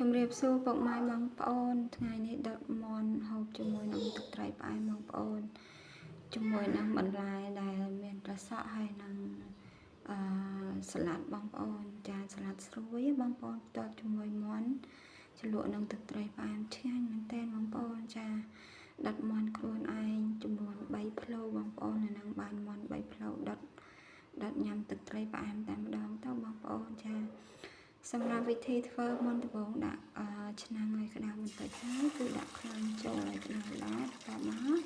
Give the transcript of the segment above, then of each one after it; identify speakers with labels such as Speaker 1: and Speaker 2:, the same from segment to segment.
Speaker 1: ជំរាបសួរពុកម៉ែបងប្អូនថ្ងៃនេះដុតមន់ហូបជាមួយនឹងទឹកត្រីផ្អែមបងប្អូនជាមួយនឹងបន្លែដែលមានប្រសក់ហើយនឹងសាឡាត់បងប្អូនចាសាឡាត់ស្រួយបងប្អូនតបជាមួយមន់ជ្រលក់នឹងទឹកត្រីផ្អែមឆ្ងាញ់មែនទែនបងប្អូនចាដុតមន់ខ្លួនឯងចំនួន3ផ្លូវបងប្អូននឹងបានមន់3ផ្លូវដុតញ៉ាំទឹកត្រីផ្អែមតែម្ដងទៅបងប្អូនចាសម្រាប់វិធីធ្វើមុនដំបូងដាក់ឆ្នាំងឲ្យក្តៅបន្តិចហើយគឺដាក់ខ្លាញ់ចូលឲ្យក្តៅល្អតមក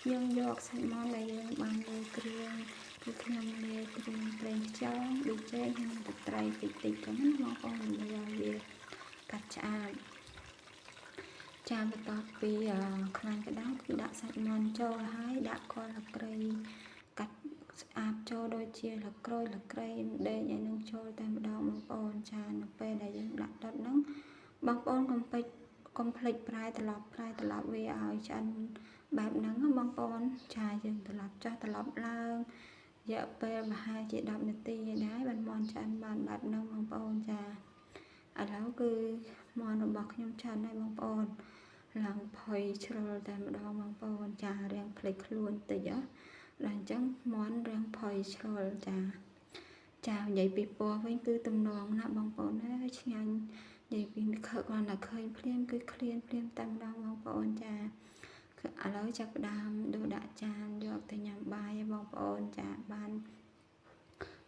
Speaker 1: យើងយកសាច់មាន់ដែលយើងបានលើគ្រឿងគឺខ្ញុំលាយគ្រឿងប្រេងខ្យងប៊ីចេងហើយនឹងទឹកត្រីតិចៗចឹងណាបងប្អូនដើម្បីឲ្យវាកាត់ឆ្អាបចាបន្ទាប់ពីខ្លាញ់ក្តៅគឺដាក់សាច់មាន់ចូលហើយដាក់គល់ស្លឹកគ្រៃកាត់ស្អាតចូលដូចជាស្លឹកក្រូចស្លឹកគ្រៃដេកឲ្យនឹងចូលតែម្ដងបងប្អូនចានៅពេលដែលយើងដាក់ដុតហ្នឹងបងប្អូនកុំភ្លេចប្រែត្រឡប់វាឲ្យឆ្អិនបែបហ្នឹងបងប្អូនចាយើងត្រឡប់ចុះត្រឡប់ឡើងរយៈពេលប្រហែលជា10នាទីឯដែរបានមាន់ឆ្អិនបានបែបហ្នឹងបងប្អូនចាឥឡូវគឺមាន់របស់ខ្ញុំឆ្អិនហើយបងប្អូនឡើងផុយជ្រុលតែម្ដងបងប្អូនចារៀងភ្លេចខ្លួនតិចដល់អញ្ចឹងមាន់រៀងផុយជ្រុលចានិយាយពីពណ៌វិញគឺទំនងណាបងប្អូនហើយឆ្ងាញ់និយាយពីគាត់តែឃើញភ្លាមគឺឃ្លានភ្លាមតែម្ដងបងប្អូនចាគឺឥឡូវចាប់ផ្ដើមដូរដាក់ចានយកទៅញ៉ាំបាយហើយបងប្អូនចាបាន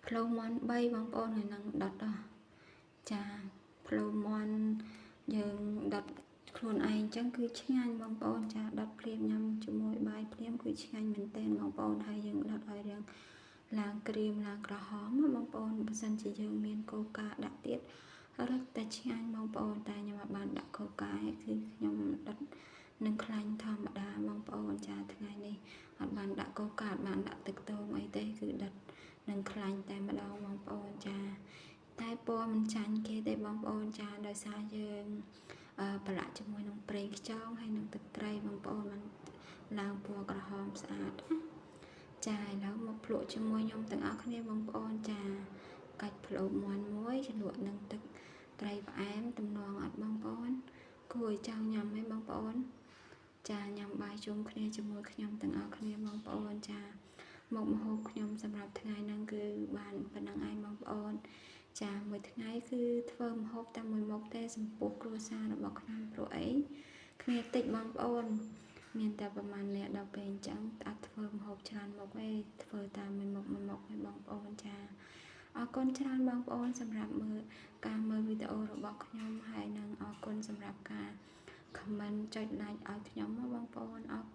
Speaker 1: ផ្លូវមាន់3បងប្អូនហើយនឹងដុតចាផ្លូវមាន់យើងដុតខ្លួនឯងចឹងគឺឆ្ងាញ់បងប្អូនចាដុតភ្លាមញ៉ាំជាមួយបាយភ្លាមគឺឆ្ងាញ់មែនទែនបងប្អូនហើយយើងដុតឲ្យរៀងឡើងក្រៀមឡើងក្រហមបងប្អូនបើសិនជាយើងមានកូកាដាក់ទៀតរឹតតែឆ្ងាញ់បងប្អូនតែខ្ញុំអត់បានដាក់កូកាគឺខ្ញុំដុតនឹងខ្លាញ់ធម្មតាបងប្អូនចាថ្ងៃនេះអត់បានដាក់កូកាអត់បានដាក់ទឹកដូងអីទេគឺដុតនឹងខ្លាញ់តែម្ដងបងប្អូនចាតែពណ៌មិនចាញ់គេទេបងប្អូនចាដោយសារយើងប្រឡាក់ជាមួយនឹងប្រេងខ្យងហើយនឹងទឹកត្រីបងប្អូនมันឡើងពណ៌ក្រហមស្អាតចាឥឡូវមកភ្លក់ជាមួយខ្ញុំទាំងអស់គ្នាបងប្អូនចាកាច់ភ្លក់មាន់មួយជ្រលក់នឹងទឹកត្រីផ្អែមទំនងអត់បងប្អូនគួរឲ្យចង់ញ៉ាំហ៎បងប្អូនចាញ៉ាំបាយជុំគ្នាជាមួយខ្ញុំទាំងអស់គ្នាបងប្អូនចាមកម្ហូបខ្ញុំសម្រាប់ថ្ងៃហ្នឹងគឺបានប៉ុណ្្នឹងឯងបងប្អូនចាមួយថ្ងៃគឺធ្វើម្ហូបតែមួយមុខទេចំពោះគ្រួសាររបស់ខ្ញុំព្រោះអីគ្នាតិចបងប្អូនមានតែប្រហែលអ្នកដល់ពេលអញ្ចឹងអត់ធ្វើម្ហូបច្រើនមុខទេធ្វើតាមមួយមុខឯងបងប្អូនចាអរគុណច្រើនបងប្អូនសម្រាប់ការមើលវីដេអូរបស់ខ្ញុំហើយនឹងអរគុណសម្រាប់ការ comment ចុច like ឲ្យខ្ញុំបងប្អូនអរគុណ